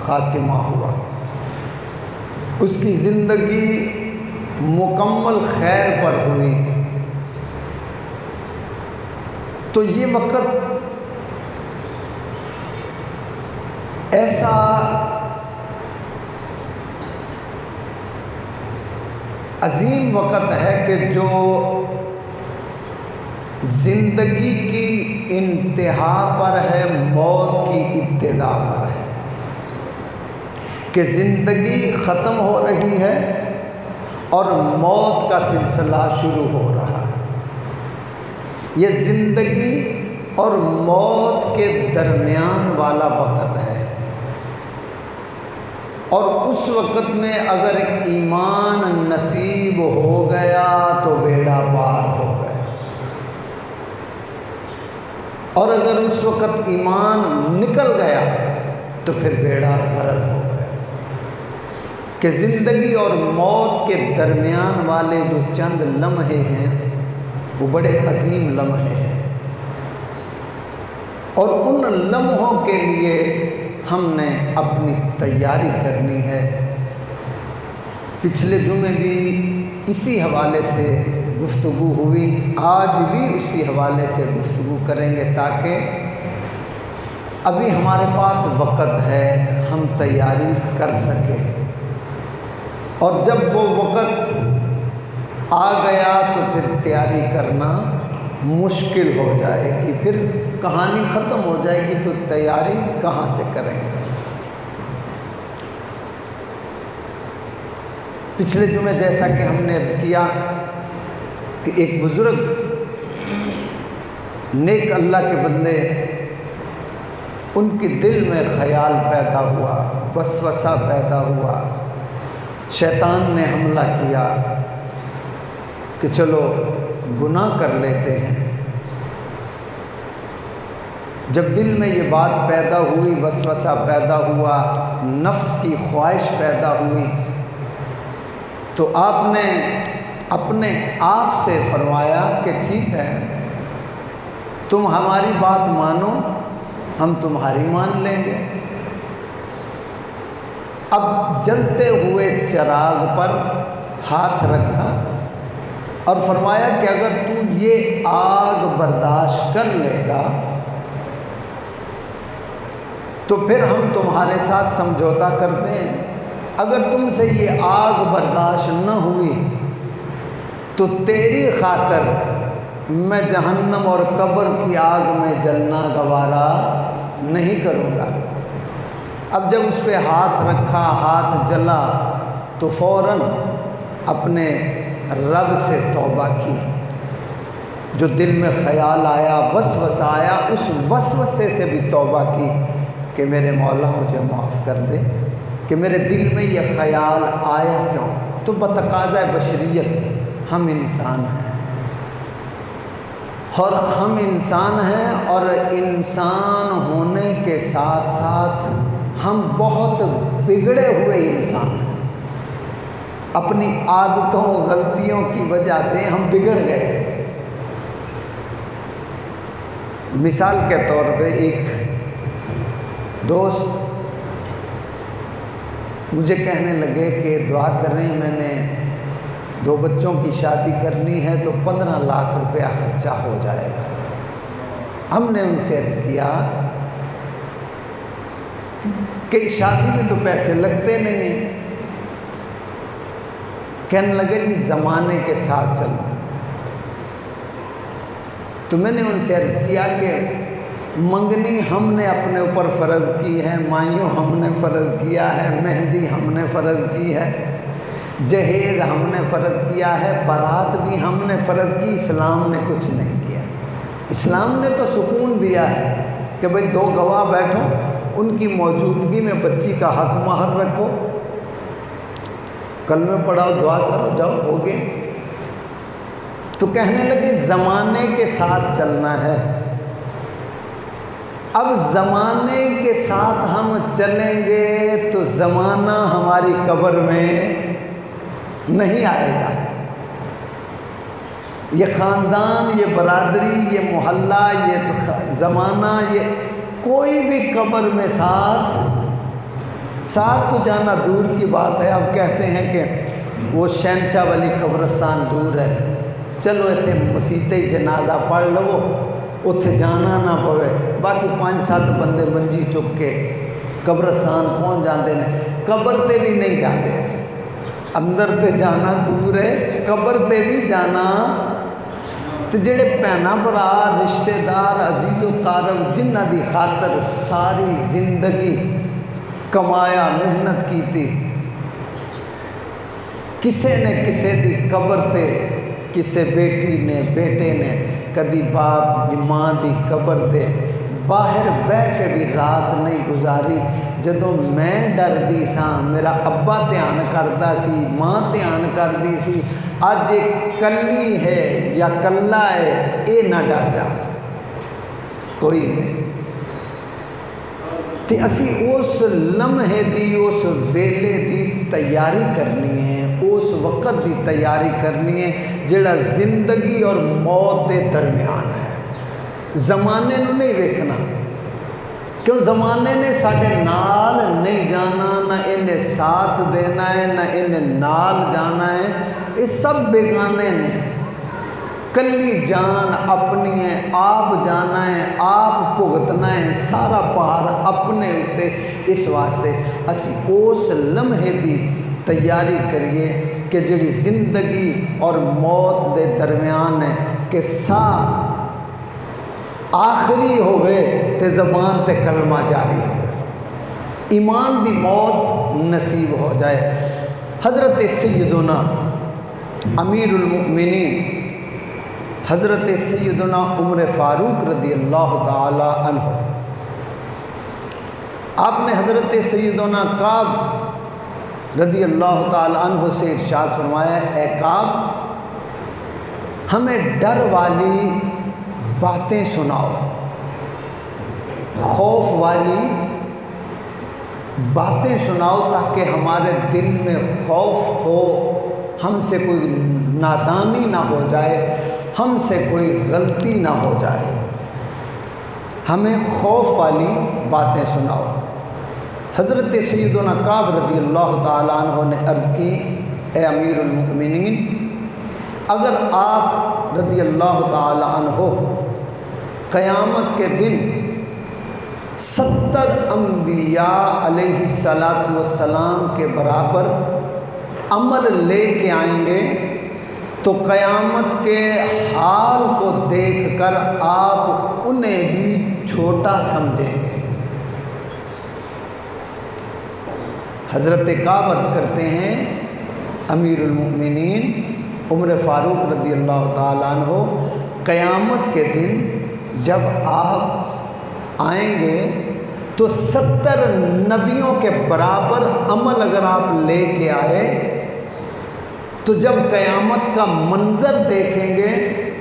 خاتمہ ہوا، اس کی زندگی مکمل خیر پر ہوئی، تو یہ وقت ایسا عظیم وقت ہے کہ جو زندگی کی انتہا پر ہے، موت کی ابتدا پر ہے، کہ زندگی ختم ہو رہی ہے اور موت کا سلسلہ شروع ہو رہا ہے۔ یہ زندگی اور موت کے درمیان والا وقت ہے، اور اس وقت میں اگر ایمان نصیب ہو گیا تو بیڑا پار ہو گیا، اور اگر اس وقت ایمان نکل گیا تو پھر بیڑا غرق ہو گیا۔ کہ زندگی اور موت کے درمیان والے جو چند لمحے ہیں وہ بڑے عظیم لمحے ہیں، اور ان لمحوں کے لیے ہم نے اپنی تیاری کرنی ہے۔ پچھلے جمعے بھی اسی حوالے سے گفتگو ہوئی، آج بھی اسی حوالے سے گفتگو کریں گے، تاکہ ابھی ہمارے پاس وقت ہے، ہم تیاری کر سکیں، اور جب وہ وقت آ گیا تو پھر تیاری کرنا مشکل ہو جائے گی، پھر کہانی ختم ہو جائے گی، تو تیاری کہاں سے کریں گے؟ پچھلے جمعے جیسا کہ ہم نے عرض کیا کہ ایک بزرگ نیک اللہ کے بندے، ان کے دل میں خیال پیدا ہوا، وسوسہ پیدا ہوا، شیطان نے حملہ کیا کہ چلو گناہ کر لیتے ہیں۔ جب دل میں یہ بات پیدا ہوئی، وسوسہ پیدا ہوا، نفس کی خواہش پیدا ہوئی، تو آپ نے اپنے آپ سے فرمایا کہ ٹھیک ہے، تم ہماری بات مانو، ہم تمہاری مان لیں گے۔ اب جلتے ہوئے چراغ پر ہاتھ رکھا اور فرمایا کہ اگر تو یہ آگ برداشت کر لے گا تو پھر ہم تمہارے ساتھ سمجھوتا کرتے ہیں، اگر تم سے یہ آگ برداشت نہ ہوئی تو تیری خاطر میں جہنم اور قبر کی آگ میں جلنا گوارا نہیں کروں گا۔ اب جب اس پہ ہاتھ رکھا، ہاتھ جلا، تو فوراً اپنے رب سے توبہ کی۔ جو دل میں خیال آیا، وسوسہ آیا، اس وسوسے سے بھی توبہ کی کہ میرے مولا مجھے معاف کر دے، کہ میرے دل میں یہ خیال آیا کیوں؟ تو بتقاضۂ بشریت ہم انسان ہیں، اور ہم انسان ہیں، اور انسان ہونے کے ساتھ ساتھ ہم بہت بگڑے ہوئے انسان ہیں۔ اپنی عادتوں غلطیوں کی وجہ سے ہم بگڑ گئے۔ مثال کے طور پہ ایک دوست مجھے کہنے لگے کہ دعا کریں، میں نے 2 بچوں کی شادی کرنی ہے تو 15 لاکھ روپیہ خرچہ ہو جائے گا۔ ہم نے ان سے عرض کیا کہ شادی میں تو پیسے لگتے نہیں ہیں۔ کہنے لگے جی زمانے کے ساتھ چلنا۔ تو میں نے ان سے عرض کیا کہ منگنی ہم نے اپنے اوپر فرض کی ہے، مائیوں ہم نے فرض کیا ہے، مہندی ہم نے فرض کی ہے، جہیز ہم نے فرض کیا ہے، بارات بھی ہم نے فرض کی، اسلام نے کچھ نہیں کیا۔ اسلام نے تو سکون دیا ہے کہ بھئی 2 گواہ بیٹھو، ان کی موجودگی میں بچی کا حق مہر رکھو، کلمہ پڑھاؤ، دعا کرو، جاؤ، ہو گئے۔ تو کہنے لگے زمانے کے ساتھ چلنا ہے۔ اب زمانے کے ساتھ ہم چلیں گے تو زمانہ ہماری قبر میں نہیں آئے گا۔ یہ خاندان، یہ برادری، یہ محلہ، یہ زمانہ، یہ کوئی بھی قبر میں ساتھ ساتھ تو جانا دور کی بات ہے، اب کہتے ہیں کہ وہ شہنشاہ والی قبرستان دور ہے، چلو اتنے مسیطے جنازہ پڑھ لو، اتنے جانا نہ پوے، باقی 5-7 بندے منجی چک کے قبرستان پہنچ جاتے ہیں، قبر تے بھی نہیں جاتے ایسے، اندر تے جانا دور ہے، قبر تے بھی جانا۔ تو جڑے بھینا بھرا رشتہ دار عزیز و قارب جنہ دی خاطر ساری زندگی کمایا محنت کیتی، کسے نے کسے دی قبر تے، کسے بیٹی نے بیٹے نے کدی باپ ماں دی قبر تے باہر بہ کے بھی رات نہیں گزاری۔ جدوں میں ڈردی ساں میرا ابا دھیان کرتا سی، ماں دھیان کردی سی، اج کلی ہے یا کلا ہے اے نہ ڈر جا کوئی نہیں۔ تے اسی اس لمحے دی اس ویلے دی تیاری کرنی ہے، اس وقت دی تیاری کرنی ہے جڑا زندگی اور موت دے درمیان ہے۔ زمانے نو نہیں ویکھنا، کیوں زمانے نے ساڈے نال نہیں جانا، نہ انہیں ساتھ دینا ہے نہ انہیں نال جانا ہے، یہ سب بیگانے نے۔ کلی جان اپنی ہے، آپ جانا ہے، آپ بھگتنا ہے سارا پار اپنے اتے۔ اس واسطے اسی اس لمحے دی تیاری کریے کہ جڑی زندگی اور موت دے درمیان ہے کہ سا آخری ہوئے تے زبان تے کلمہ جاری ہوئے، ایمان دی موت نصیب ہو جائے۔ حضرت سیدنا امیر المؤمنین حضرت سیدنا عمر فاروق رضی اللہ تعالی عنہ، آپ نے حضرت سیدنا کعب رضی اللہ تعالی عنہ سے ارشاد فرمایا، اے کعب ہمیں ڈر والی باتیں سناؤ، خوف والی باتیں سناؤ تاکہ ہمارے دل میں خوف ہو، ہم سے کوئی نادانی نہ ہو جائے، ہم سے کوئی غلطی نہ ہو جائے، ہمیں خوف والی باتیں سناؤ۔ حضرت سیدنا کعب رضی اللہ تعالیٰ عنہ نے عرض کی، اے امیر المؤمنین، اگر آپ رضی اللہ تعالیٰ عنہ قیامت کے دن 70 انبیاء علیہ السلام کے برابر عمل لے کے آئیں گے تو قیامت کے حال کو دیکھ کر آپ انہیں بھی چھوٹا سمجھیں گے۔ حضرت کعب عرض کرتے ہیں، امیر المؤمنین عمر فاروق رضی اللہ تعالیٰ عنہ قیامت کے دن جب آپ آئیں گے تو 70 نبیوں کے برابر عمل اگر آپ لے کے آئے تو جب قیامت کا منظر دیکھیں گے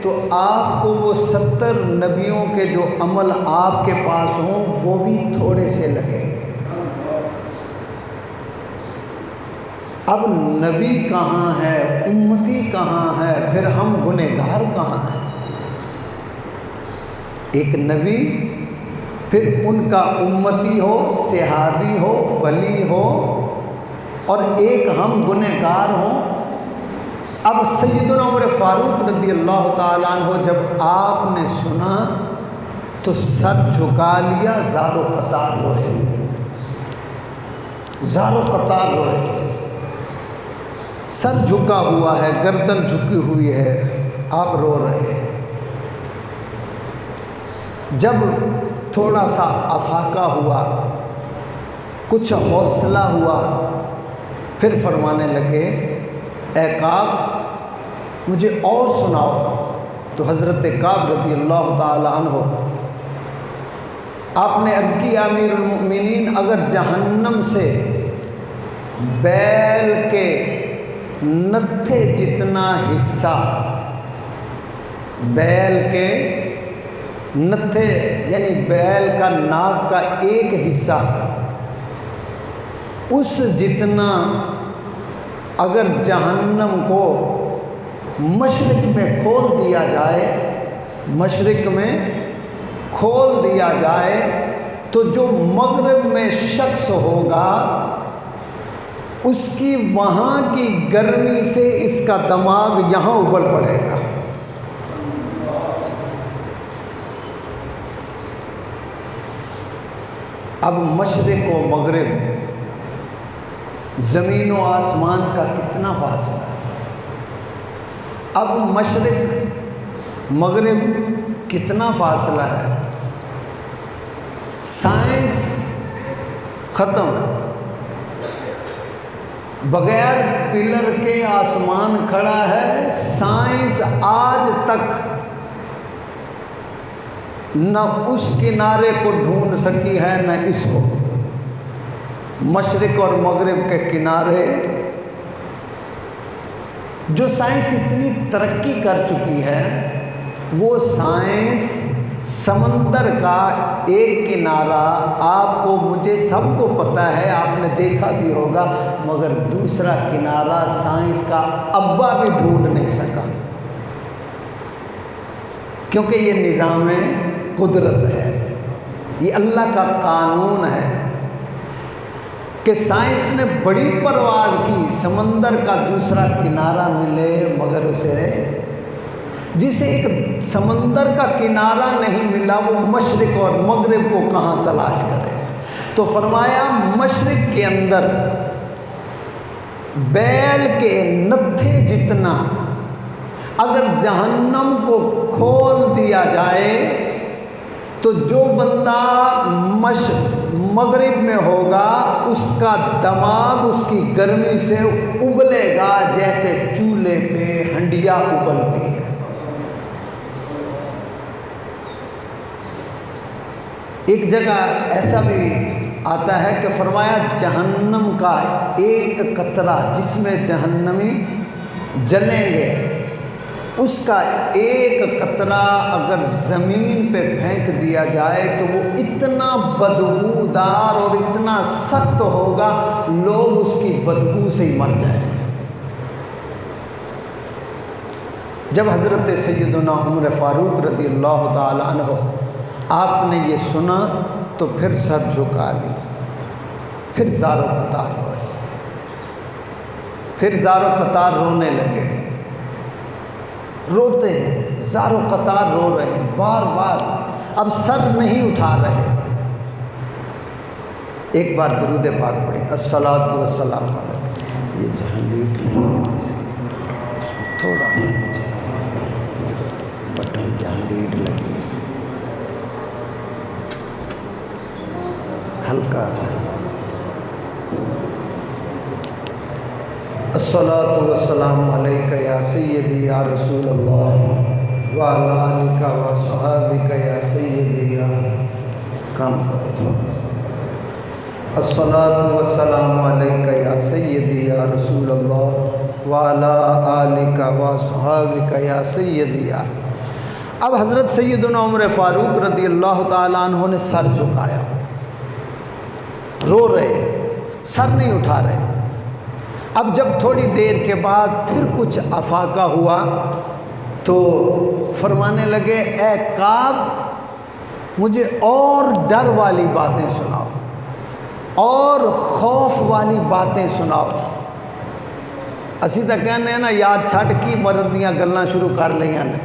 تو آپ کو وہ 70 نبیوں کے جو عمل آپ کے پاس ہوں وہ بھی تھوڑے سے لگیں گے۔ اب نبی کہاں ہے، امتی کہاں ہے، پھر ہم گنہگار کہاں ہیں؟ ایک نبی، پھر ان کا امتی ہو، صحابی ہو، ولی ہو، اور ایک ہم گنہگار ہوں۔ اب سیدنا عمر فاروق رضی اللہ تعالیٰ عنہ جب آپ نے سنا تو سر جھکا لیا، زار و قطار روئے، زار و قطار روئے، سر جھکا ہوا ہے، گردن جھکی ہوئی ہے، آپ رو رہے ہیں۔ جب تھوڑا سا افاقہ ہوا، کچھ حوصلہ ہوا، پھر فرمانے لگے، اے کعب مجھے اور سناؤ۔ تو حضرت کعب رضی اللہ تعالی عنہ آپ نے عرض کی، امیر المؤمنین اگر جہنم سے بیل کے نتھے جتنا حصہ، بیل کے نتھے یعنی بیل کا ناک کا ایک حصہ، اس جتنا اگر جہنم کو مشرق میں کھول دیا جائے، مشرق میں کھول دیا جائے تو جو مغرب میں شخص ہوگا اس کی وہاں کی گرمی سے اس کا دماغ یہاں ابل پڑے گا. اب مشرق و مغرب زمین و آسمان کا کتنا فاصلہ ہے. اب مشرق مغرب کتنا فاصلہ ہے. سائنس ختم ہے. بغیر پلر کے آسمان کھڑا ہے. سائنس آج تک نہ اس کنارے کو ڈھونڈ سکی ہے نہ اس کو. مشرق اور مغرب کے کنارے جو سائنس اتنی ترقی کر چکی ہے، وہ سائنس سمندر کا ایک کنارہ آپ کو مجھے سب کو پتہ ہے، آپ نے دیکھا بھی ہوگا، مگر دوسرا کنارہ سائنس کا ابا بھی ڈھونڈ نہیں سکا، کیونکہ یہ نظام قدرت ہے، یہ اللہ کا قانون ہے کہ سائنس نے بڑی پرواز کی سمندر کا دوسرا کنارہ ملے، مگر اسے جسے ایک سمندر کا کنارہ نہیں ملا وہ مشرق اور مغرب کو کہاں تلاش کرے. تو فرمایا مشرق کے اندر بیل کے نتھے جتنا اگر جہنم کو کھول دیا جائے تو جو بندہ مغرب میں ہوگا اس کا دماغ اس کی گرمی سے ابلے گا جیسے چولہے پہ ہنڈیا ابلتی ہے. ایک جگہ ایسا بھی آتا ہے کہ فرمایا جہنم کا ایک قطرہ جس میں جہنمی جلیں گے، اس کا ایک قطرہ اگر زمین پہ پھینک دیا جائے تو وہ اتنا بدبودار اور اتنا سخت ہوگا لوگ اس کی بدبو سے ہی مر جائیں گے. جب حضرت سیدنا عمر فاروق رضی اللہ تعالی عنہ آپ نے یہ سنا تو پھر سر جھکا لی، پھر زار و قطار روئے، پھر زار و قطار رونے لگے. روتے ہیں، زار و قطار رو رہے ہیں بار بار، اب سر نہیں اٹھا رہے. ایک بار درود پاک پڑھی، الصلاۃ والسلام علیہ. یہ جہاں لیٹ لگی ہے نا اس کو تھوڑا سا نیچے بٹن جہاں لیٹ لگی ہے ہلکا سا. الصلاۃ والسلام علیک یا سیدی یا رسول اللہ وعلی آلک و صحابک یا سیدی یا کام کرو تھوڑا سا. الصلاۃ والسلام علیک یا سیدی یا رسول اللہ وعلی آلک و صحابک یا سیدی یا. اب حضرت سیدنا عمر فاروق رضی اللہ تعالیٰ عنہ نے سر جھکایا، رو رہے، سر نہیں اٹھا رہے. اب جب تھوڑی دیر کے بعد پھر کچھ افاقہ ہوا تو فرمانے لگے اے کعب مجھے اور ڈر والی باتیں سناؤ اور خوف والی باتیں سناؤ. اسی تو کہنے ہیں نا یار چھٹ کی مرن دیاں گلاں شروع کر لیاں نے،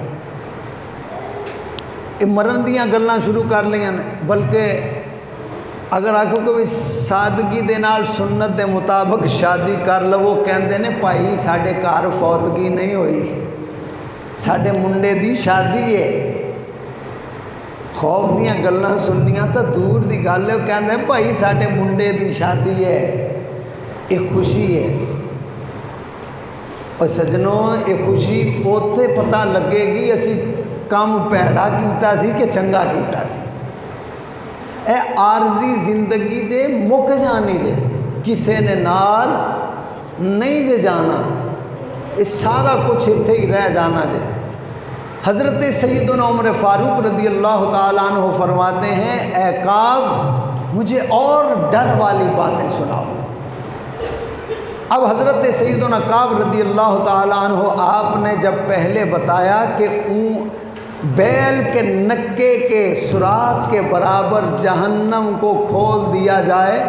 مرن دیاں گلاں شروع کر لیاں نے. بلکہ اگر آکھو کہ سادگی دے نال سنت دے مطابق شادی کر لو، وہ کہندے نے بھائی ساڈے گھر فوتگی نہیں ہوئی، ساڈے منڈے دی شادی ہے. خوف دیاں گلاں سننیاں تو دور دی گل ہے، وہ کہندے بھائی ساڈے منڈے دی شادی ہے، یہ خوشی ہے. اور سجنوں یہ خوشی اوتھے پتہ لگے گی اسی کام پیڑا کیتا سی کہ چنگا کیتا سی. اے عارضی زندگی جے مک جانی جے، کسے نے نال نہیں جے جانا، یہ سارا کچھ اتھے ہی رہ جانا جے. حضرت سیدنا عمر فاروق رضی اللہ تعالیٰ عنہ فرماتے ہیں اے کعب مجھے اور ڈر والی باتیں سناؤ. اب حضرت سیدنا کعب رضی اللہ تعالیٰ عنہ آپ نے جب پہلے بتایا کہ بیل کے نکے کے سوراخ کے برابر جہنم کو کھول دیا جائے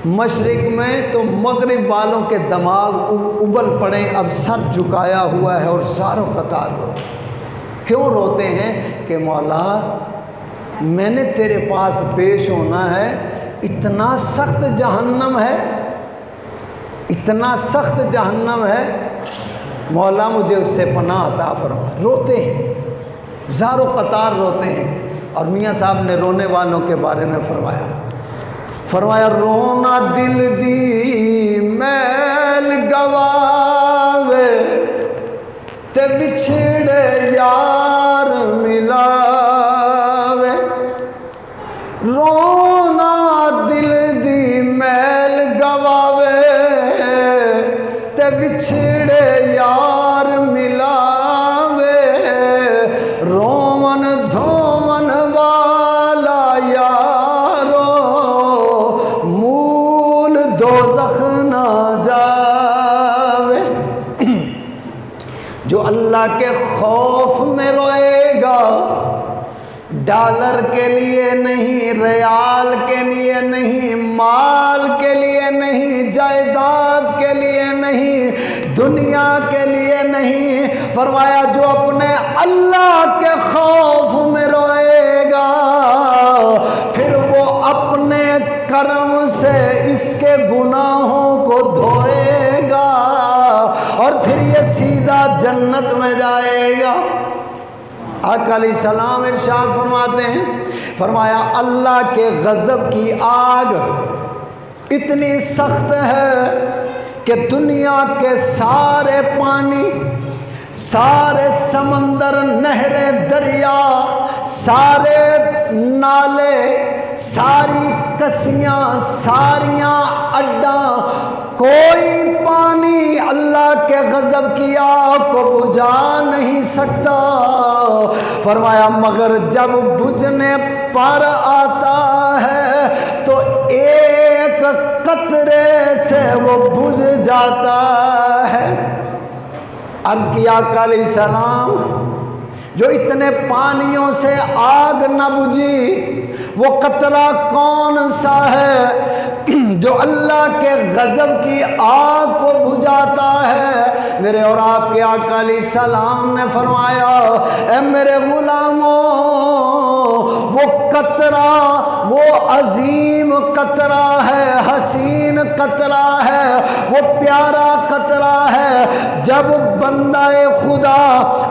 مشرق میں تو مغرب والوں کے دماغ ابل پڑے، اب سر جھکایا ہوا ہے اور زاروں قطار روتے۔ کیوں روتے ہیں؟ کہ مولا میں نے تیرے پاس پیش ہونا ہے، اتنا سخت جہنم ہے، اتنا سخت جہنم ہے، مولا مجھے اس سے پناہ عطا فرما۔ روتے ہیں، زاروں قطار روتے ہیں۔ اور میاں صاحب نے رونے والوں کے بارے میں فرمایا رونا دل دی میل گواوے تے بچھڑے یار ملاوے، رونا دل دی میل گواوے تے بچھڑے یار ملاوے، رومن دھومن والا یارو مول دوزخ نہ جاوے۔ جو اللہ کے خوف میں روئے گا، ڈالر کے لیے نہیں، ریال کے لیے نہیں، مال کے لیے نہیں، جائیداد کے لیے نہیں، دنیا کے لیے نہیں، فرمایا جو اپنے اللہ کے خوف میں روئے گا پھر وہ اپنے کرم سے اس کے گناہوں کو دھوئے گا اور پھر یہ سیدھا جنت میں جائے گا۔ آقا علیہ السلام ارشاد فرماتے ہیں، فرمایا اللہ کے غضب کی آگ اتنی سخت ہے کہ دنیا کے سارے پانی، سارے سمندر، نہریں، دریا، سارے نالے، ساری کسیاں، ساریاں اڈاں، کوئی پانی اللہ کے غضب کی آگ کو بجھا نہیں سکتا۔ فرمایا مگر جب بجھنے پر آتا ہے تو ایک قطرے سے وہ بجھ جاتا ہے۔ عرض کیا آقا علیہ السلام جو اتنے پانیوں سے آگ نہ بجھی وہ قطرہ کون سا ہے جو اللہ کے غضب کی آگ کو بجھاتا ہے؟ میرے اور آپ کے آقا علیہ السلام نے فرمایا اے میرے غلاموں، وہ قطرہ، وہ عظیم قطرہ ہے، حسین قطرہ ہے، وہ پیارا قطرہ ہے۔ جب بندہ خدا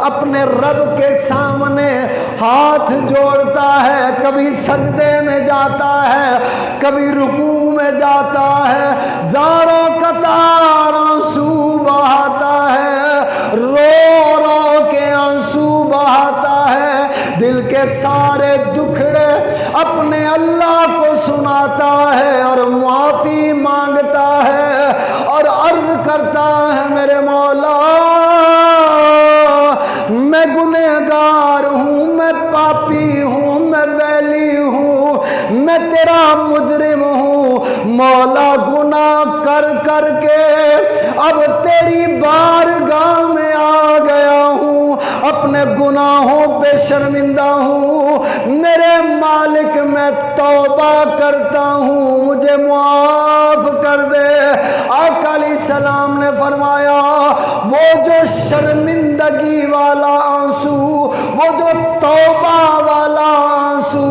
اپنے رب کے سامنے ہاتھ جوڑتا ہے، کبھی سجدے میں جاتا ہے، کبھی رکوع میں جاتا ہے، زاروں قطار آنسو بہاتا ہے، رو رو کے آنسو بہاتا ہے، دل کے سارے دکھڑے اپنے اللہ کو سناتا ہے اور معافی مانگتا ہے اور عرض کرتا ہے میرے مولا میں گنہگار ہوں، میں پاپی ہوں، میں ویلی ہوں، میں تیرا مجرم ہوں، مولا گناہ کر کر کے اب تیری بارگاہ میں آ گیا ہوں، اپنے گناہوں پہ شرمندہ ہوں، میرے مالک میں توبہ کرتا ہوں، مجھے معاف کر دے۔ آقا علیہ السلام نے فرمایا وہ جو شرمندگی والا آنسو، وہ جو توبہ والا آنسو،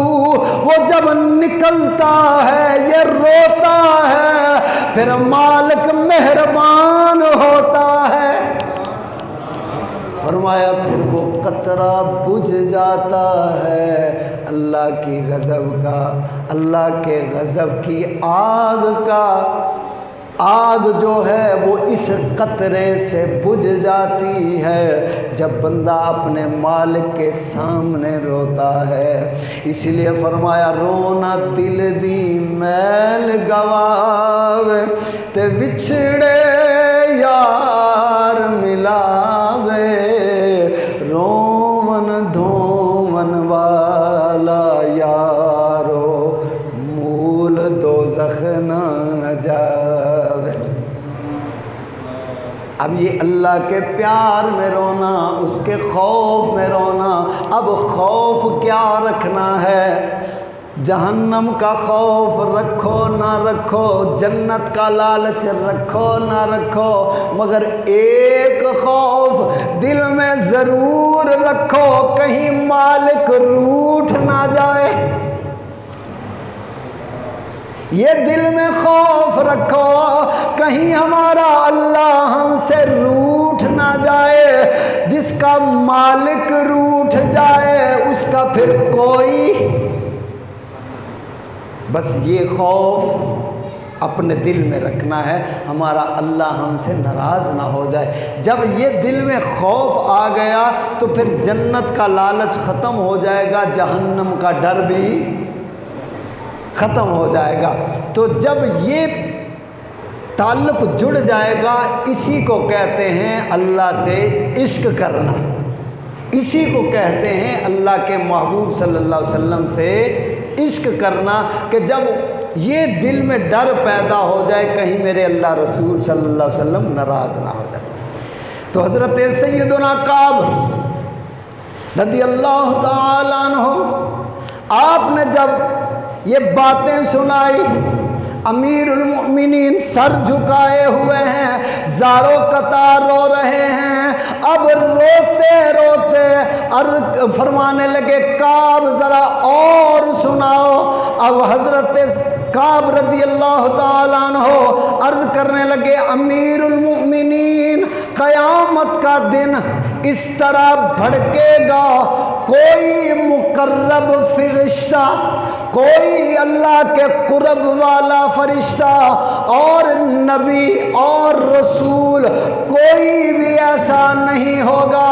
وہ جب نکلتا ہے یہ روتا ہے، پھر مالک مہربان ہوتا ہے۔ فرمایا پھر وہ قطرہ بجھ جاتا ہے اللہ کی غضب کا، اللہ کے غضب کی آگ کا، آگ جو ہے وہ اس قطرے سے بجھ جاتی ہے جب بندہ اپنے مالک کے سامنے روتا ہے۔ اسی لیے فرمایا رونا دل دی میل گواوے تے وچھڑے یار ملاوے، رومن دھومن والا یارو مول دوزخ نہ جاوے۔ اب یہ اللہ کے پیار میں رونا، اس کے خوف میں رونا۔ اب خوف کیا رکھنا ہے؟ جہنم کا خوف رکھو نہ رکھو، جنت کا لالچ رکھو نہ رکھو، مگر ایک خوف دل میں ضرور رکھو، کہیں مالک روٹھ نہ جائے۔ یہ دل میں خوف رکھو، کہیں ہمارا اللہ ہم سے روٹھ نہ جائے۔ جس کا مالک روٹھ جائے اس کا پھر کوئی، بس یہ خوف اپنے دل میں رکھنا ہے، ہمارا اللہ ہم سے ناراض نہ ہو جائے۔ جب یہ دل میں خوف آ گیا تو پھر جنت کا لالچ ختم ہو جائے گا، جہنم کا ڈر بھی ختم ہو جائے گا۔ تو جب یہ تعلق جڑ جائے گا، اسی کو کہتے ہیں اللہ سے عشق کرنا، اسی کو کہتے ہیں اللہ کے محبوب صلی اللہ علیہ وسلم سے عشق کرنا، کہ جب یہ دل میں ڈر پیدا ہو جائے کہیں میرے اللہ رسول صلی اللہ علیہ وسلم ناراض نہ ہو جائے۔ تو حضرت سیدنا کعب رضی اللہ تعالیٰ عنہ، آپ نے جب یہ باتیں سنائی، امیر المؤمنین سر جھکائے ہوئے ہیں، زاروں قطار رو رہے ہیں۔ اب روتے روتے فرمانے لگے کعب ذرا اور سناؤ۔ اب حضرت کعب رضی اللہ تعالیٰ عنہ عرض کرنے لگے امیر المؤمنین، قیامت کا دن اس طرح بھڑکے گا، کوئی مقرب فرشتہ، کوئی اللہ کے قرب والا فرشتہ اور نبی اور رسول کوئی بھی ایسا نہیں ہوگا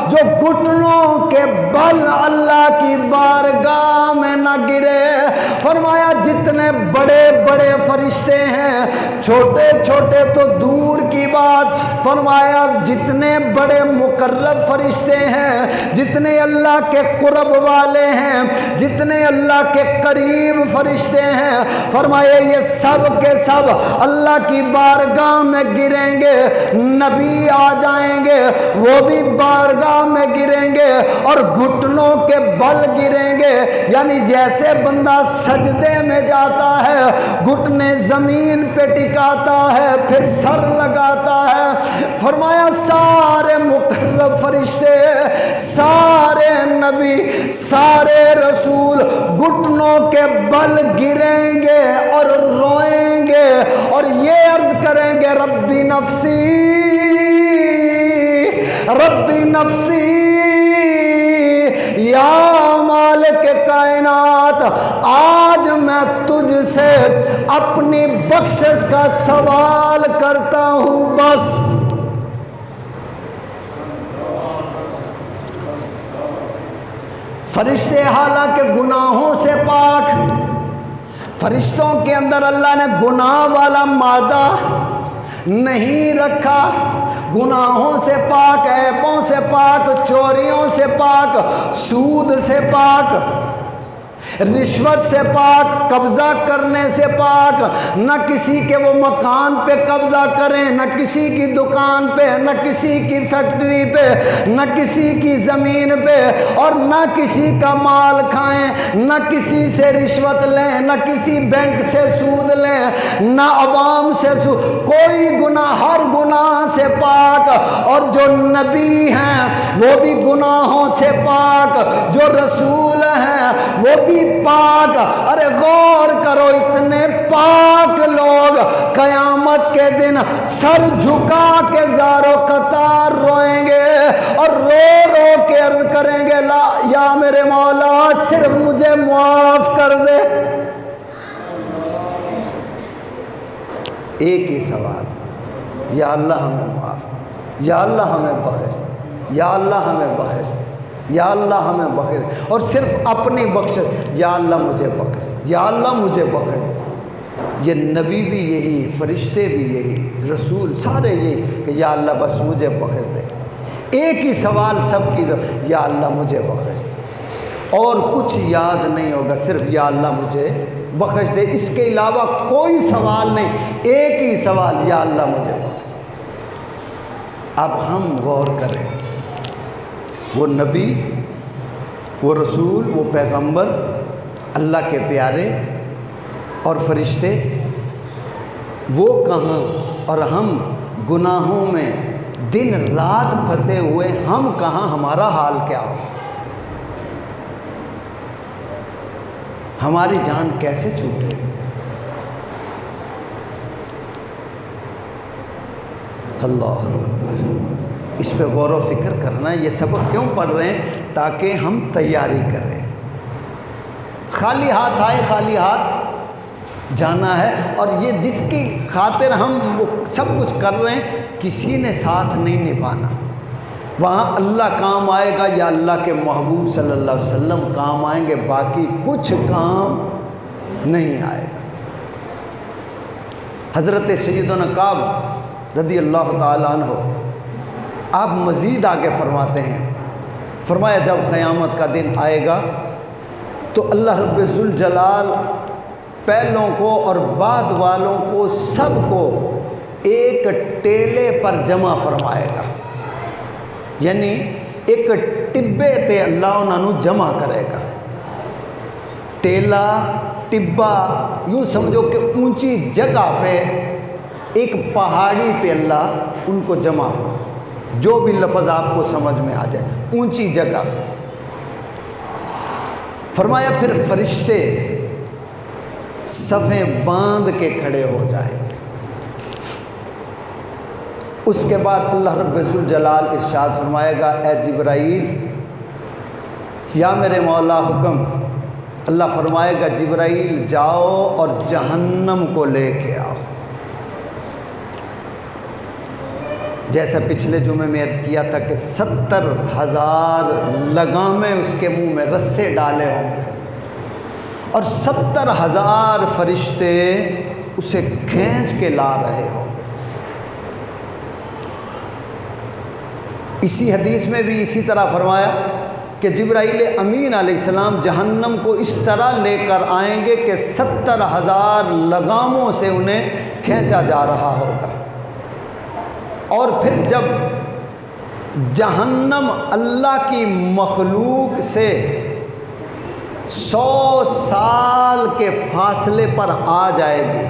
جو گھٹنوں کے بل اللہ کی بارگاہ میں نہ گرے۔ فرمایا جتنے بڑے بڑے فرشتے ہیں، چھوٹے چھوٹے تو دور کی بات، فرمایا جتنے بڑے مقرب فرشتے ہیں، جتنے اللہ کے قرب والے ہیں، جتنے اللہ کے قریب فرشتے ہیں، فرمایا یہ سب کے سب اللہ کی بارگاہ میں گریں گے۔ نبی آ جائیں گے، وہ بھی بارگاہ میں گریں گے اور گھٹنوں کے بل گریں گے، یعنی جیسے بندہ سجدے میں جاتا ہے، گھٹنے زمین پہ ٹکاتا ہے، پھر سر لگاتا ہے۔ فرمایا سارے مقرب فرشتے، سارے نبی، سارے رسول گھٹنوں کے بل گریں گے اور روئیں گے اور یہ عرض کریں گے ربی نفسی ربی نفسی، یا مالک کائنات، آج میں تجھ سے اپنی بخشش کا سوال کرتا ہوں بس۔ فرشتے حالانکہ گناہوں سے پاک، فرشتوں کے اندر اللہ نے گناہ والا مادہ نہیں رکھا، گناہوں سے پاک، عیبوں سے پاک، چوریوں سے پاک، سود سے پاک، رشوت سے پاک، قبضہ کرنے سے پاک، نہ کسی کے وہ مکان پہ قبضہ کریں، نہ کسی کی دکان پہ، نہ کسی کی فیکٹری پہ، نہ کسی کی زمین پہ، اور نہ کسی کا مال کھائیں، نہ کسی سے رشوت لیں، نہ کسی بینک سے سود لیں، نہ عوام سے سود، کوئی گناہ، ہر گناہ سے پاک۔ اور جو نبی ہیں وہ بھی گناہوں سے پاک، جو رسول ہیں وہ بھی پاک۔ ارے غور کرو، اتنے پاک لوگ قیامت کے دن سر جھکا کے زارو قطار روئیں گے اور رو رو کے عرض کریں گے لا یا میرے مولا صرف مجھے معاف کر دے۔ ایک ہی سوال، یا اللہ ہمیں معاف کر، یا اللہ ہمیں بخش دے، یا اللہ ہمیں بخش دے، یا اللہ ہمیں بخش دے، اور صرف اپنی بخش، یا اللہ مجھے بخش دے، یا اللہ مجھے بخش دے۔ یہ نبی بھی یہی، فرشتے بھی یہی، رسول سارے یہی کہ یا اللہ بس مجھے بخش دے۔ ایک ہی سوال سب کی، یا اللہ مجھے بخش دے، اور کچھ یاد نہیں ہوگا، صرف یا اللہ مجھے بخش دے، اس کے علاوہ کوئی سوال نہیں، ایک ہی سوال، یا اللہ مجھے بخش دے۔ اب ہم غور کریں، وہ نبی، وہ رسول، وہ پیغمبر، اللہ کے پیارے اور فرشتے، وہ کہاں، اور ہم گناہوں میں دن رات پھنسے ہوئے، ہم کہاں، ہمارا حال کیا ہو؟ ہماری جان کیسے چھوٹے؟ اللہ اکبر، اس پہ غور و فکر کرنا ہے۔ یہ سبق کیوں پڑھ رہے ہیں؟ تاکہ ہم تیاری کریں۔ خالی ہاتھ آئے، خالی ہاتھ جانا ہے، اور یہ جس کی خاطر ہم سب کچھ کر رہے ہیں، کسی نے ساتھ نہیں نبھانا۔ وہاں اللہ کام آئے گا یا اللہ کے محبوب صلی اللہ علیہ وسلم کام آئیں گے، باقی کچھ کام نہیں آئے گا۔ حضرت سیدنا کعب رضی اللہ تعالیٰ عنہ آپ مزید آگے فرماتے ہیں، فرمایا جب قیامت کا دن آئے گا تو اللہ رب ذوالجلال پہلوں کو اور بعد والوں کو سب کو ایک ٹیلے پر جمع فرمائے گا، یعنی ایک ٹبے تے اللہ انہوں جمع کرے گا۔ ٹیلا، ٹبا، یوں سمجھو کہ اونچی جگہ پہ، ایک پہاڑی پہ اللہ ان کو جمع ہو، جو بھی لفظ آپ کو سمجھ میں آ جائے، اونچی جگہ پہ۔ فرمایا پھر فرشتے صفیں باندھ کے کھڑے ہو جائیں گے۔ اس کے بعد اللہ رب ذوالجلال ارشاد فرمائے گا، اے جبرائیل، یا میرے مولا حکم۔ اللہ فرمائے گا، جبرائیل جاؤ اور جہنم کو لے کے آؤ۔ جیسا پچھلے جمعے میں عرض کیا تھا کہ 70,000 لگامیں اس کے منہ میں رسے ڈالے ہوں گے، اور 70,000 فرشتے اسے کھینچ کے لا رہے ہوں گے۔ اسی حدیث میں بھی اسی طرح فرمایا کہ جبرائیل امین علیہ السلام جہنم کو اس طرح لے کر آئیں گے کہ 70,000 لگاموں سے انہیں کھینچا جا رہا ہوگا۔ اور پھر جب جہنم اللہ کی مخلوق سے 100 سال کے فاصلے پر آ جائے گی،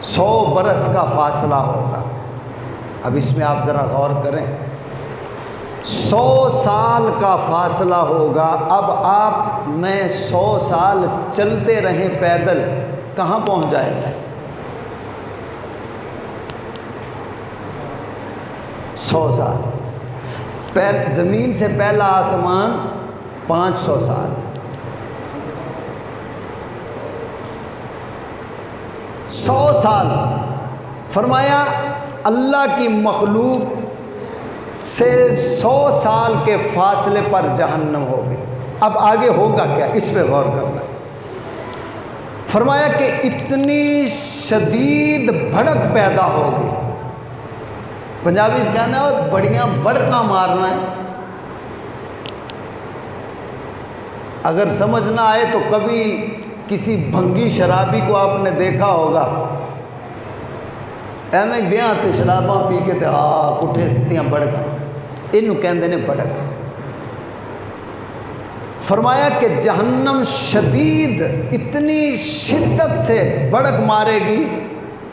100 برس کا فاصلہ ہوگا۔ اب اس میں آپ ذرا غور کریں، 100 سال کا فاصلہ ہوگا۔ اب آپ میں 100 سال چلتے رہیں پیدل، کہاں پہنچ جائیں گے؟ 100 سال۔ زمین سے پہلا آسمان 500 سال، 100 سال۔ فرمایا اللہ کی مخلوق سے 100 سال کے فاصلے پر جہنم ہوگی۔ اب آگے ہوگا کیا، اس پہ غور کرنا۔ فرمایا کہ اتنی شدید بھڑک پیدا ہوگی، پنجابی کہنا ہے بڑیاں بڑکاں مارنا ہے۔ اگر سمجھ نہ آئے تو کبھی کسی بھنگی شرابی کو آپ نے دیکھا ہوگا، ایویں ویاں تے شراباں پی کے تے پٹھے سیدھیاں بڑکاں، انہوں کہندے نے بڑک۔ فرمایا کہ جہنم شدید اتنی شدت سے بڑک مارے گی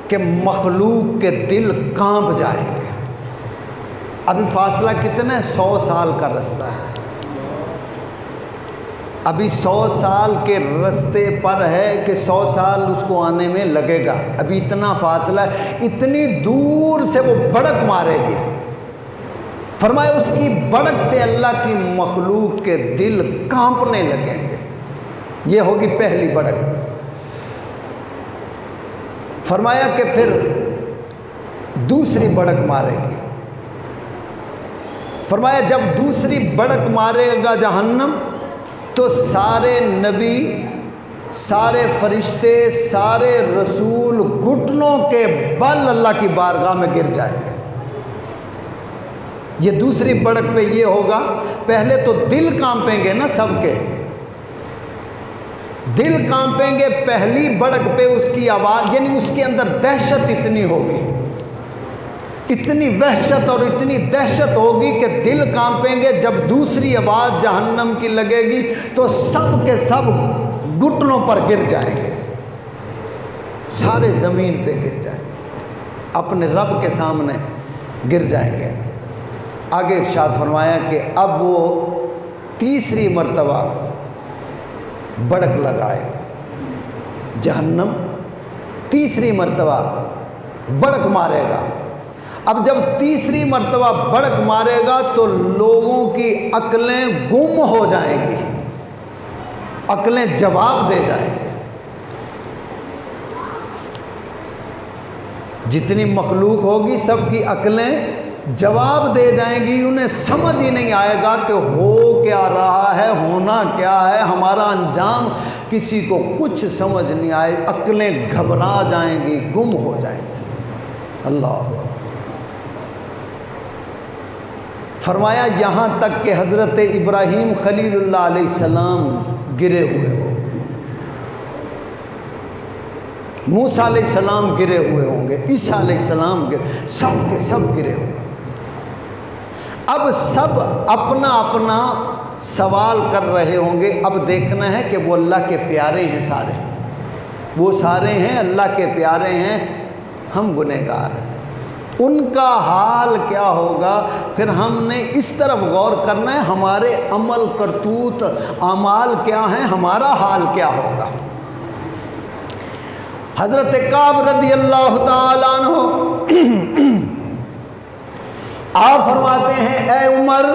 کہ مخلوق کے دل کانپ جائیں گے۔ ابھی فاصلہ کتنا ہے؟ 100 سال کا رستہ ہے۔ ابھی 100 سال کے رستے پر ہے کہ 100 سال اس کو آنے میں لگے گا۔ ابھی اتنا فاصلہ ہے، اتنی دور سے وہ بڑک مارے گی۔ فرمایا اس کی بڑک سے اللہ کی مخلوق کے دل کانپنے لگیں گے۔ یہ ہوگی پہلی بڑک۔ فرمایا کہ پھر دوسری بڑک مارے گی۔ فرمایا جب دوسری بڑک مارے گا جہنم تو سارے نبی، سارے فرشتے، سارے رسول گھٹنوں کے بل اللہ کی بارگاہ میں گر جائیں گے۔ یہ دوسری بڑک پہ یہ ہوگا، پہلے تو دل کانپیں گے نا سب کے، دل کانپیں گے پہلی بڑک پہ، اس کی آواز یعنی اس کے اندر دہشت اتنی ہوگی اتنی وحشت اور اتنی دہشت ہوگی کہ دل کانپیں گے. جب دوسری آواز جہنم کی لگے گی تو سب کے سب گھٹنوں پر گر جائیں گے, سارے زمین پہ گر جائیں گے, اپنے رب کے سامنے گر جائیں گے. آگے ارشاد فرمایا کہ اب وہ تیسری مرتبہ بڑک لگائے گا. جہنم تیسری مرتبہ بڑک مارے گا. اب جب تیسری مرتبہ بڑک مارے گا تو لوگوں کی عقلیں گم ہو جائیں گی, عقلیں جواب دے جائیں گے. جتنی مخلوق ہوگی سب کی عقلیں جواب دے جائیں گی. انہیں سمجھ ہی نہیں آئے گا کہ ہو کیا رہا ہے, ہونا کیا ہے, ہمارا انجام کسی کو کچھ سمجھ نہیں آئے. عقلیں گھبرا جائیں گی, گم ہو جائیں گی. اللہ فرمایا یہاں تک کہ حضرت ابراہیم خلیل اللہ علیہ السلام گرے ہوئے ہو, موسیٰ علیہ السلام گرے ہوئے ہوں گے, عیسیٰ علیہ السلام سب کے سب گرے ہوئے. اب سب اپنا اپنا سوال کر رہے ہوں گے. اب دیکھنا ہے کہ وہ اللہ کے پیارے ہیں, سارے وہ سارے ہیں اللہ کے پیارے ہیں, ہم گنہگار ہیں. ان کا حال کیا ہوگا؟ پھر ہم نے اس طرف غور کرنا ہے ہمارے عمل کرتوت اعمال کیا ہیں, ہمارا حال کیا ہوگا. حضرت کعب رضی اللہ تعالیٰ عنہ آپ فرماتے ہیں اے عمر,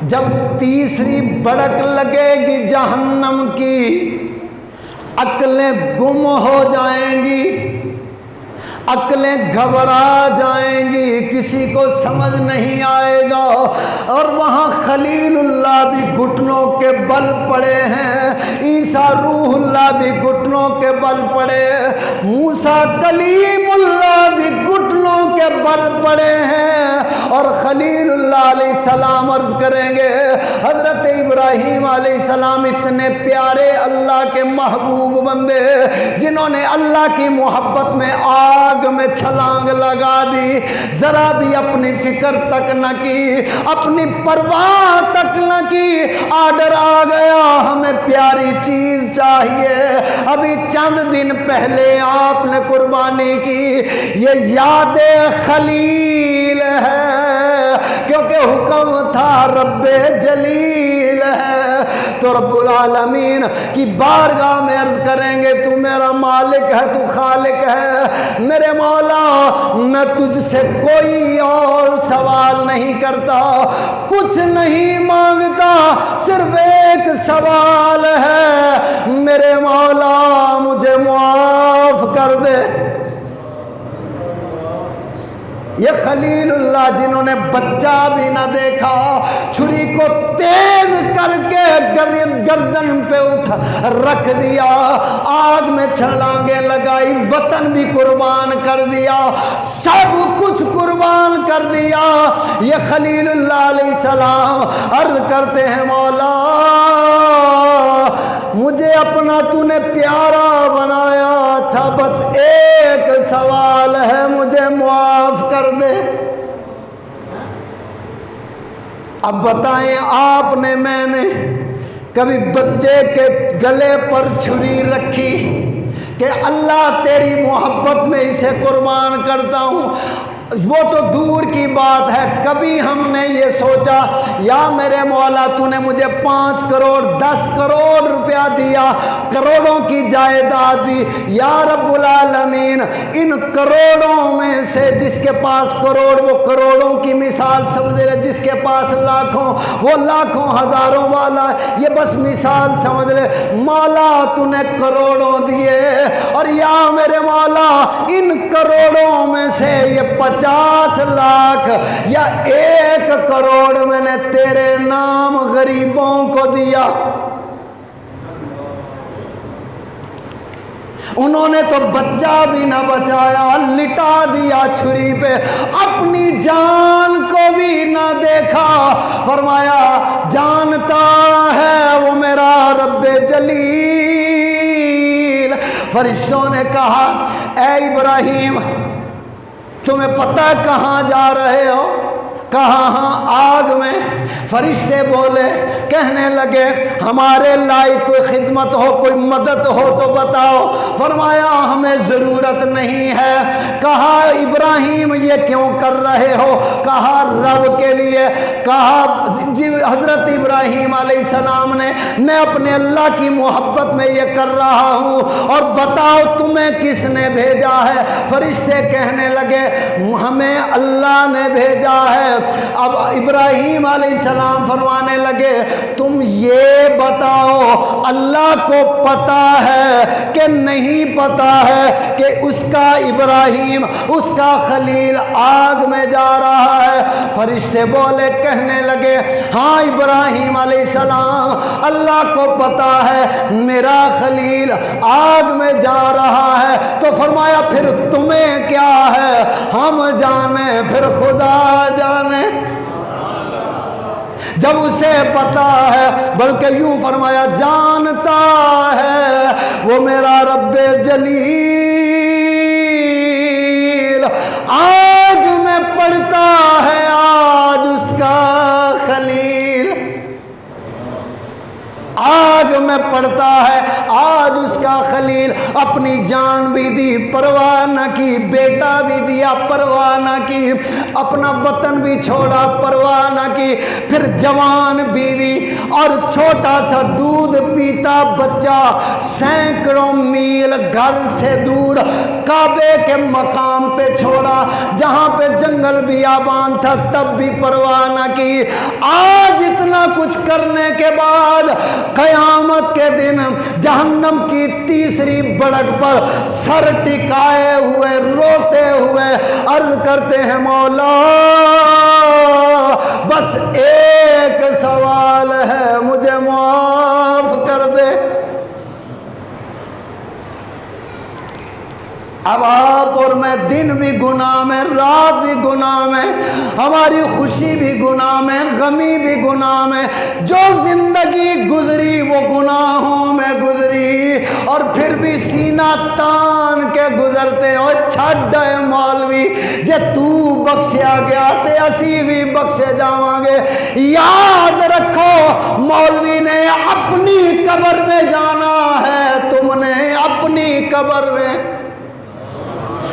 جب تیسری بڑک لگے گی جہنم کی, عقلیں گم ہو جائیں گی, عقلیں گھبرا جائیں گی, کسی کو سمجھ نہیں آئے گا. اور وہاں خلیل اللہ بھی گھٹنوں کے بل پڑے ہیں, عیسیٰ روح اللہ بھی گھٹنوں کے بل پڑے, موسیٰ کلیم اللہ بھی گھٹنوں کے بل پڑے ہیں. اور خلیل اللہ علیہ السلام عرض کریں گے حضرت ابراہیم علیہ السلام اتنے پیارے اللہ کے محبوب بندے جنہوں نے اللہ کی محبت میں آگ میں چھلانگ لگا دی, ذرا بھی اپنی فکر تک نہ کی, اپنی پرواہ تک نہ کی. آرڈر آ گیا ہمیں پیاری چیز چاہیے. ابھی چند دن پہلے آپ نے قربانی کی, یہ یاد خلیل ہے کیونکہ حکم تھا رب جلیل ہے. تو رب العالمین کی بارگاہ میں عرض کریں گے تو میرا مالک ہے, تو خالق ہے, میرے مولا میں تجھ سے کوئی اور سوال نہیں کرتا, کچھ نہیں مانگتا, صرف ایک سوال ہے, میرے مولا مجھے معاف کر دے. یہ خلیل اللہ جنہوں نے بچہ بھی نہ دیکھا, چھری کو تیز کر کے گردن پہ رکھ دیا, آگ میں چھلانگیں لگائی, وطن بھی قربان کر دیا, سب کچھ قربان کر دیا. یہ خلیل اللہ علیہ السلام عرض کرتے ہیں مولا مجھے اپنا تو نے پیارا بنایا تھا, بس ایک سوال ہے, مجھے معاف کر دے. اب بتائیں آپ نے میں نے کبھی بچے کے گلے پر چھری رکھی کہ اللہ تیری محبت میں اسے قربان کرتا ہوں؟ وہ تو دور کی بات ہے. کبھی ہم نے یہ سوچا یا میرے مولا تو نے مجھے 5 کروڑ 10 کروڑ روپیہ دیا, کروڑوں کی جائیداد دی, یا رب العالمین ان کروڑوں میں سے جس کے پاس کروڑ وہ کروڑوں کی مثال سمجھ لے, جس کے پاس لاکھوں وہ لاکھوں ہزاروں والا, یہ بس مثال سمجھ لے. مولا تو نے کروڑوں دیے, اور یا میرے مولا ان کروڑوں میں سے یہ 50 لاکھ یا 1 کروڑ میں نے تیرے نام غریبوں کو دیا. انہوں نے تو بچہ بھی نہ بچایا, لٹا دیا چھری پہ, اپنی جان کو بھی نہ دیکھا. فرمایا جانتا ہے وہ میرا رب جلیل. فرشتوں نے کہا اے ابراہیم تمہیں پتہ ہے کہاں جا رہے ہو؟ کہا ہاں آگ میں۔ فرشتے بولے، کہنے لگے ہمارے لائق کوئی خدمت ہو، کوئی مدد ہو تو بتاؤ۔ فرمایا ہمیں ضرورت نہیں ہے۔ کہا ابراہیم یہ کیوں کر رہے ہو؟ کہا رب کے لیے۔ کہا جی حضرت ابراہیم علیہ السلام نے، میں اپنے اللہ کی محبت میں یہ کر رہا ہوں، اور بتاؤ تمہیں کس نے بھیجا ہے؟ فرشتے کہنے لگے ہمیں اللہ نے بھیجا ہے۔ اب ابراہیم علیہ السلام فرمانے لگے تم یہ بتاؤ اللہ کو پتا ہے کہ نہیں پتا ہے کہ اس کا ابراہیم، اس کا خلیل آگ میں جا رہا ہے؟ فرشتے بولے، کہنے لگے ہاں ابراہیم علیہ السلام اللہ کو پتا ہے میرا خلیل آگ میں جا رہا ہے۔ تو فرمایا پھر تمہیں کیا ہے؟ ہم جانے پھر خدا جانے۔ جب اسے پتا ہے، بلکہ یوں فرمایا جانتا ہے وہ میرا رب جلیل آگ میں پڑتا ہے آج اس کا خلیل، آگ میں پڑتا ہے آج اس کا خلیل۔ اپنی جان بھی دی پرواہ نہ کی، بیٹا بھی دیا پرواہ نہ کی، اپنا وطن بھی چھوڑا پرواہ نہ کی، پھر جوان بیوی اور چھوٹا سا دودھ پیتا بچہ سینکڑوں میل گھر سے دور کعبے کے مقام پہ چھوڑا، جہاں پہ جنگل بیابان تھا تب بھی پرواہ نہ کی۔ آج اتنا کچھ کرنے کے بعد قیامت کے دن جہنم کی تیسری بڑک پر سر ٹکائے ہوئے روتے ہوئے عرض کرتے ہیں مولا بس ایک سوال ہے، مجھے معاف کر دے۔ اب آپ اور میں دن بھی گناہ میں، رات بھی گناہ میں، ہماری خوشی بھی گناہ میں، غمی بھی گناہ میں، جو زندگی گزری وہ گناہوں میں گزری، اور پھر بھی سینہ تان کے گزرتے ہو چھڈ مولوی جے تو بخشیا گیا تے اسی بھی بخشے جاواں گے۔ یاد رکھو مولوی نے اپنی قبر میں جانا ہے، تم نے اپنی قبر میں،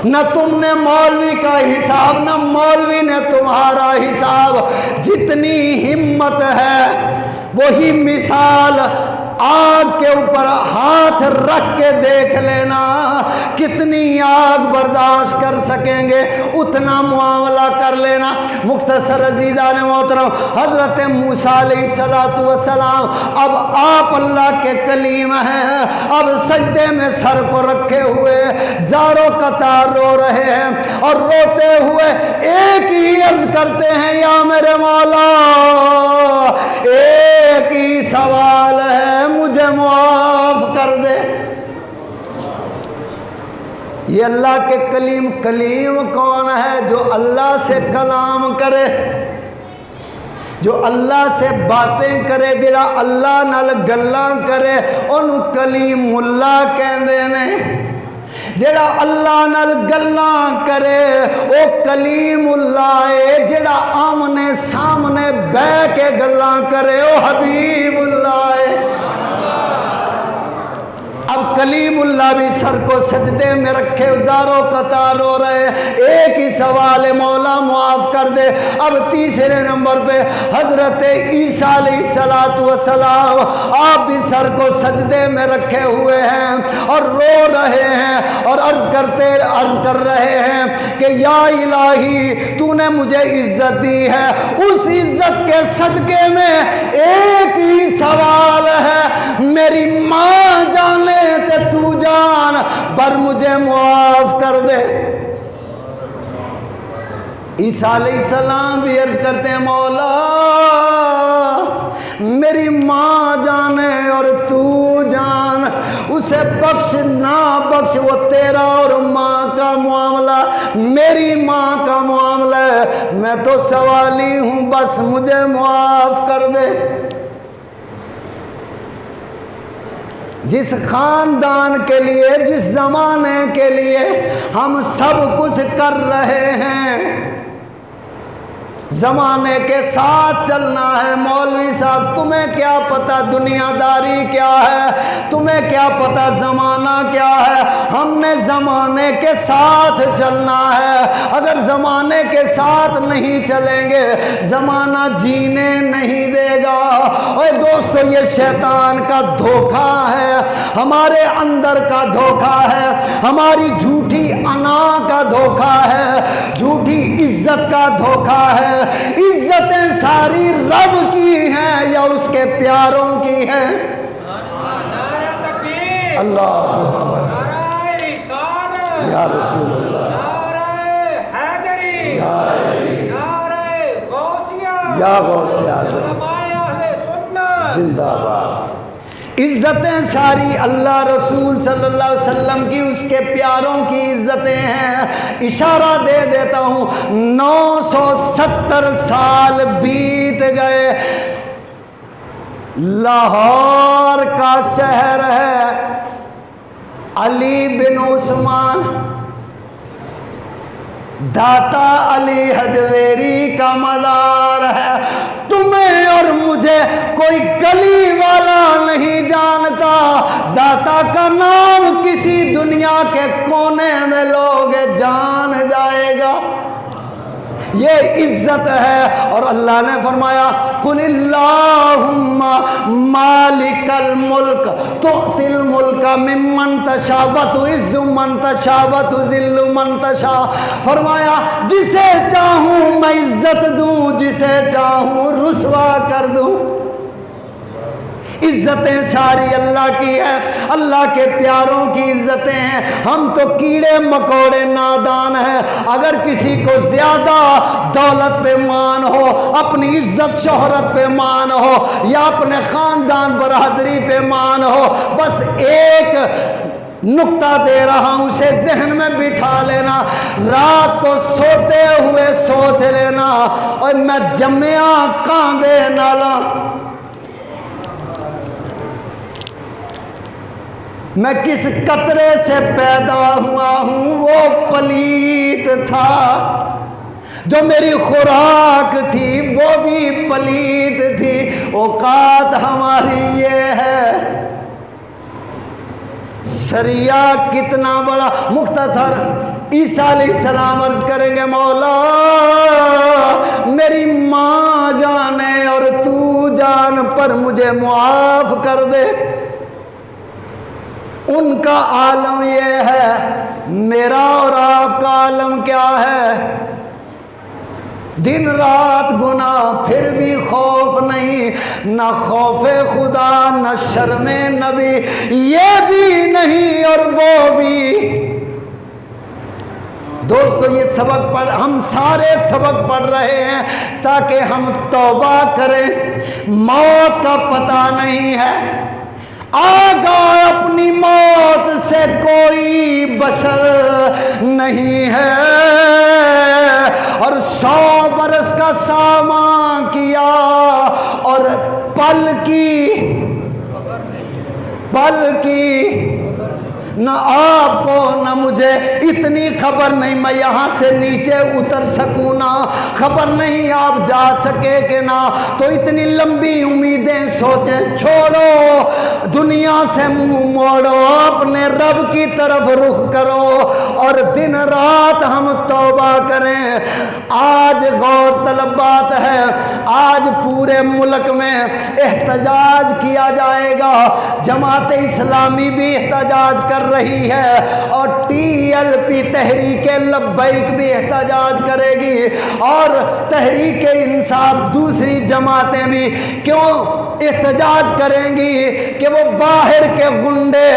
نہ تم نے مولوی کا حساب نہ مولوی نے تمہارا حساب۔ جتنی ہمت ہے وہی مثال آگ کے اوپر ہاتھ رکھ کے دیکھ لینا، کتنی آگ برداشت کر سکیں گے اتنا معاملہ کر لینا۔ مختصر عزیزان محترم، حضرت موسیٰ علیہ السلام اب آپ اللہ کے کلیم ہیں، اب سجدے میں سر کو رکھے ہوئے زاروں قطار رو رہے ہیں، اور روتے ہوئے ایک ہی عرض کرتے ہیں یا میرے مولا ایک ہی سوال ہے، مجھے معاف کر دے۔ یہ اللہ کے کلیم، کلیم کون ہے؟ جو اللہ سے کلام کرے، جو اللہ سے باتیں کرے، جڑا اللہ نال گلاں کرے انہوں کلیم اللہ کہندے نے۔ جڑا اللہ نال گلاں کرے او کلیم اللہ ہے، جڑا آمنے سامنے بہ کے گلاں کرے او حبیب اللہ ہے۔ اب کلیم اللہ بھی سر کو سجدے میں رکھے ہزاروں قطار رو رہے، ایک ہی سوال ہے مولا معاف کر دے۔ اب تیسرے نمبر پہ حضرت عیسیٰ علیہ السلام آپ بھی سر کو سجدے میں رکھے ہوئے ہیں اور رو رہے ہیں اور عرض کر رہے ہیں کہ یا الہی تو نے مجھے عزت دی ہے، اس عزت کے صدقے میں ایک ہی سوال ہے، میری ماں جانے تے تو جان پر مجھے معاف کر دے۔ عیسیٰ علیہ السلام بھی عرض کرتے ہیں مولا میری ماں جانے اور تو جان، اسے بخش نہ بخش، وہ تیرا اور ماں کا معاملہ میری ماں کا معاملہ ہے، میں تو سوالی ہوں بس مجھے معاف کر دے۔ جس خاندان کے لیے، جس زمانے کے لیے ہم سب کچھ کر رہے ہیں، زمانے کے ساتھ چلنا ہے۔ مولوی صاحب تمہیں کیا پتہ دنیا داری کیا ہے، تمہیں کیا پتہ زمانہ کیا ہے؟ ہم نے زمانے کے ساتھ چلنا ہے۔ اگر زمانے کے ساتھ نہیں چلیں گے زمانہ جینے نہیں دے گا۔ اے دوستو، یہ شیطان کا دھوکہ ہے، ہمارے اندر کا دھوکہ ہے، ہماری جھوٹی انا کا دھوکہ ہے، جھوٹی عزت کا دھوکہ ہے۔ عزتیں ساری رب کی ہیں یا اس کے پیاروں کی ہیں؟ نعرہ تکبیر، اللہ اکبر، نعرہ رسالت، یا رسول اللہ، نعرہ حیدری، یا علی، نعرہ غوثیہ، یا غوث اعظم، علماء اہل سنت زندہ باد۔ عزتیں ساری اللہ رسول صلی اللہ علیہ وسلم کی، اس کے پیاروں کی عزتیں ہیں۔ اشارہ دے دیتا ہوں، 970 سال بیت گئے، لاہور کا شہر ہے، علی بن عثمان، داتا علی حجویری کا مزار ہے۔ تمہیں اور مجھے کوئی گلی والا نہیں جانتا، داتا کا نام کسی دنیا کے کونے میں لوگ جان جائے گا۔ یہ عزت ہے، اور اللہ نے فرمایا قل اللہم مالک الملک تؤتی الملک ممن تشاء وتعز من تشاء وتذل من تشاء، فرمایا جسے چاہوں میں عزت دوں، جسے چاہوں رسوا کر دوں۔ عزتیں ساری اللہ کی ہے، اللہ کے پیاروں کی عزتیں ہیں۔ ہم تو کیڑے مکوڑے نادان ہیں۔ اگر کسی کو زیادہ دولت پہ مان ہو، اپنی عزت شہرت پہ مان ہو، یا اپنے خاندان برادری پہ مان ہو، بس ایک نقطہ دے رہا ہوں، اسے ذہن میں بٹھا لینا، رات کو سوتے ہوئے سوچ لینا، اور میں جمعہ کاندے نالا، میں کس قطرے سے پیدا ہوا ہوں، وہ پلیت تھا، جو میری خوراک تھی وہ بھی پلیت تھی۔ اوقات ہماری یہ ہے۔ سریا کتنا بڑا، مختصر عیسیٰ علیہ السلام عرض کریں گے مولا میری ماں جانے اور تو جان پر مجھے معاف کر دے۔ ان کا عالم یہ ہے، میرا اور آپ کا عالم کیا ہے؟ دن رات گناہ پھر بھی خوف نہیں، نہ خوف خدا نہ شرم نبی، یہ بھی نہیں اور وہ بھی۔ دوستو یہ سبق پڑھ، ہم سارے سبق پڑھ رہے ہیں تاکہ ہم توبہ کریں۔ موت کا پتہ نہیں ہے، آگاہ اپنی موت سے کوئی بشر نہیں ہے، اور 100 برس کا سامان کیا اور پل کی نہ آپ کو نہ مجھے اتنی خبر نہیں میں یہاں سے نیچے اتر سکوں، نہ خبر نہیں آپ جا سکے کہ نہ، تو اتنی لمبی امیدیں سوچیں، چھوڑو دنیا سے منہ موڑو، اپنے رب کی طرف رخ کرو اور دن رات ہم توبہ کریں۔ آج غور طلب بات ہے، آج پورے ملک میں احتجاج کیا جائے گا، جماعت اسلامی بھی احتجاج کر رہی ہے، اور TLP تحریک لبیک بھی احتجاج کرے گی، اور تحریک انصاف دوسری جماعتیں بھی کیوں احتجاج کریں گی کہ وہ باہر کے غنڈے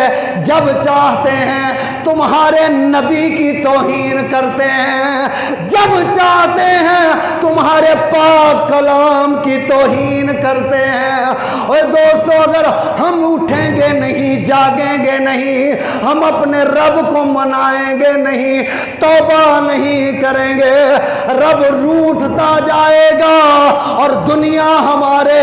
جب چاہتے ہیں تمہارے نبی کی توہین کرتے ہیں، جب چاہتے ہیں تمہارے پاک کلام کی توہین کرتے ہیں۔ اور دوستو اگر ہم اٹھیں گے نہیں، جاگیں گے نہیں، ہم اپنے رب کو منائیں گے نہیں، توبہ نہیں کریں گے، رب روٹھتا جائے گا اور دنیا ہمارے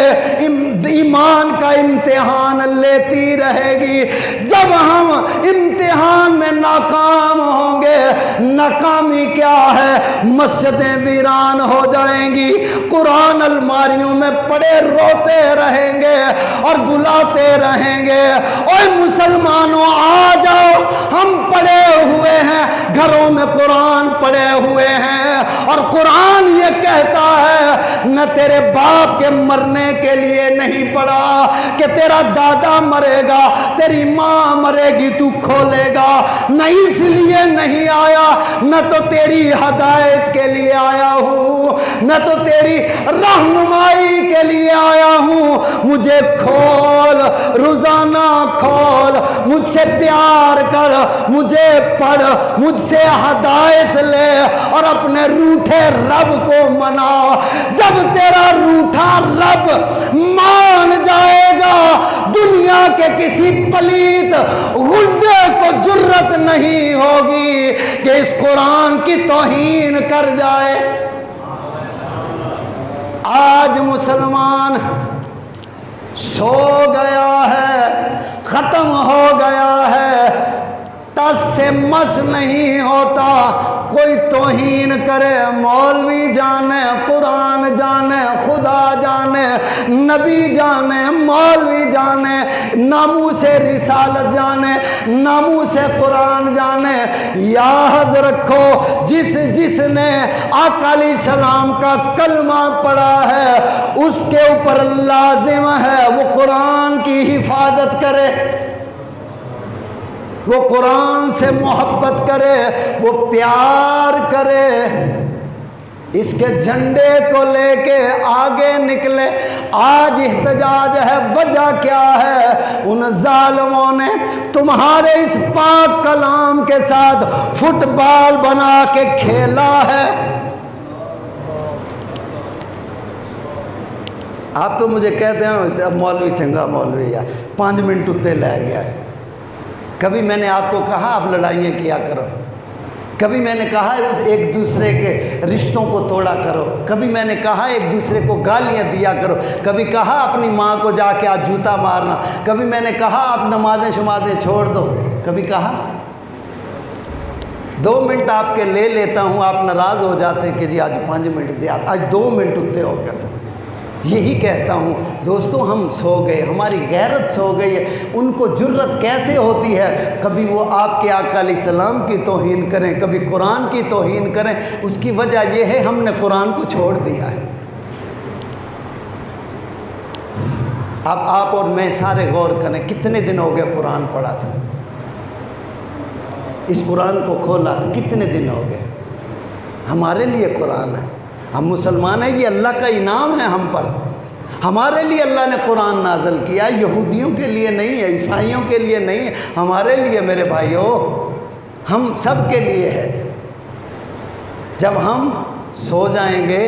ایمان کا امتحان لیتی رہے گی۔ جب ہم امتحان میں ناکام ہوں گے، ناکامی کیا ہے؟ مسجدیں ویران ہو جائیں گی، قرآن الماریوں میں پڑے روتے رہیں گے اور بلاتے رہیں گے، اوے مسلمانوں آ جاؤ، ہم پڑے ہوئے ہیں گھروں میں، قرآن پڑے ہوئے ہیں، اور قرآن یہ کہتا ہے میں تیرے باپ کے مرنے کے لیے نہیں پڑھا کہ تیرا دادا مرے گا، تیری ماں مرے گی، تو کھولے گا، میں اس لیے نہیں آیا، میں تو تیری ہدایت کے لیے آیا ہوں، میں تو تیری رہنمائی کے لیے آیا ہوں، مجھے کھول، روزانہ کھول، مجھ سے پیار کر، مجھے پڑھ، مجھ سے ہدایت لے اور اپنے روٹھے رب کو منا۔ جب تیرا روٹھا رب مان جائے گا، دنیا کے کسی پلیت غلے کو جرت نہیں ہوگی کہ اس قرآن کی توہین کر جائے۔ آج مسلمان سو گیا ہے، ختم ہو گیا ہے، ٹس سے مس نہیں ہوتا، کوئی توہین کرے، مولوی جانے، قرآن جانے، خدا جانے، نبی جانے، مولوی جانے، ناموس رسالت جانے، ناموس قرآن جانے، یاد رکھو جس نے آقا علیہ السلام کا کلمہ پڑھا ہے اس کے اوپر لازم ہے وہ قرآن کی حفاظت کرے، وہ قرآن سے محبت کرے، وہ پیار کرے، اس کے جھنڈے کو لے کے آگے نکلے۔ آج احتجاج ہے، وجہ کیا ہے؟ ان ظالموں نے تمہارے اس پاک کلام کے ساتھ فٹ بال بنا کے کھیلا ہے۔ آپ تو مجھے کہتے ہیں مولوی چنگا مولوی ہے، 5 منٹ اتے لے گیا ہے۔ کبھی میں نے آپ کو کہا آپ لڑائیاں کیا کرو، کبھی میں نے کہا ایک دوسرے کے رشتوں کو توڑا کرو، کبھی میں نے کہا ایک دوسرے کو گالیاں دیا کرو، کبھی کہا اپنی ماں کو جا کے آج جوتا مارنا، کبھی میں نے کہا آپ نمازیں شمازیں چھوڑ دو، کبھی کہا 2 منٹ آپ کے لے لیتا ہوں، آپ ناراض ہو جاتے ہیں کہ جی آج 5 منٹ زیادہ، آج 2 منٹ اتے ہو گئے سر۔ یہی کہتا ہوں دوستو، ہم سو گئے، ہماری غیرت سو گئی ہے۔ ان کو جرت کیسے ہوتی ہے کبھی وہ آپ کے آقا علیہ السلام کی توہین کریں، کبھی قرآن کی توہین کریں؟ اس کی وجہ یہ ہے ہم نے قرآن کو چھوڑ دیا ہے۔ اب آپ اور میں سارے غور کریں، کتنے دن ہو گئے قرآن پڑھا تھا، اس قرآن کو کھولا تھا، کتنے دن ہو گئے؟ ہمارے لیے قرآن ہے، ہم مسلمان ہیں، یہ اللہ کا انعام ہے ہم پر، ہمارے لیے اللہ نے قرآن نازل کیا، یہودیوں کے لیے نہیں ہے، عیسائیوں کے لیے نہیں ہے، ہمارے لیے میرے بھائیوں، ہم سب کے لیے ہے۔ جب ہم سو جائیں گے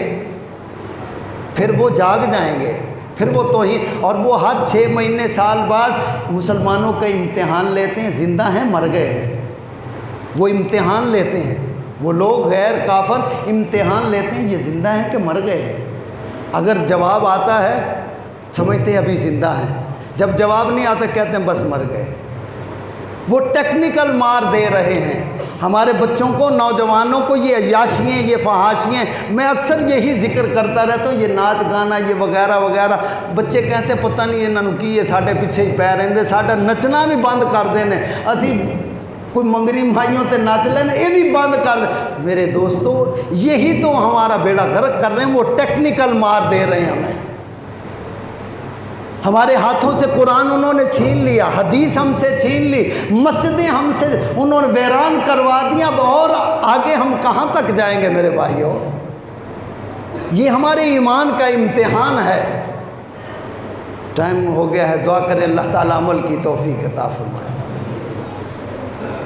پھر وہ جاگ جائیں گے، پھر وہ توہین، اور وہ ہر 6 مہینے سال بعد مسلمانوں کا امتحان لیتے ہیں، زندہ ہیں مر گئے ہیں، وہ امتحان لیتے ہیں، وہ لوگ غیر کافر امتحان لیتے ہیں یہ زندہ ہیں کہ مر گئے ہیں۔ اگر جواب آتا ہے سمجھتے ہیں ابھی زندہ ہیں، جب جواب نہیں آتا کہتے ہیں بس مر گئے۔ وہ ٹیکنیکل مار دے رہے ہیں ہمارے بچوں کو، نوجوانوں کو، یہ عیاشیاں، یہ فحاشیاں۔ میں اکثر یہی ذکر کرتا رہتا ہوں، یہ ناچ گانا، یہ وغیرہ وغیرہ، بچے کہتے ہیں پتہ نہیں انہوں کی یہ ساڈے پیچھے ہی پے رہندے، ساڈا نچنا بھی بند کر دینے، اسی کوئی منگری مائیوں تے ناچ لینا، یہ بھی بند کر دیں۔ میرے دوستو یہی تو ہمارا بیڑا غرق کر رہے ہیں، وہ ٹیکنیکل مار دے رہے ہیں ہمیں۔ ہمارے ہاتھوں سے قرآن انہوں نے چھین لیا، حدیث ہم سے چھین لی، مسجدیں ہم سے انہوں نے ویران کروا دیا، اور آگے ہم کہاں تک جائیں گے میرے بھائیوں؟ یہ ہمارے ایمان کا امتحان ہے۔ ٹائم ہو گیا ہے، دعا کریں اللہ تعالیٰ عمل کی توفیق عطا فرمائے۔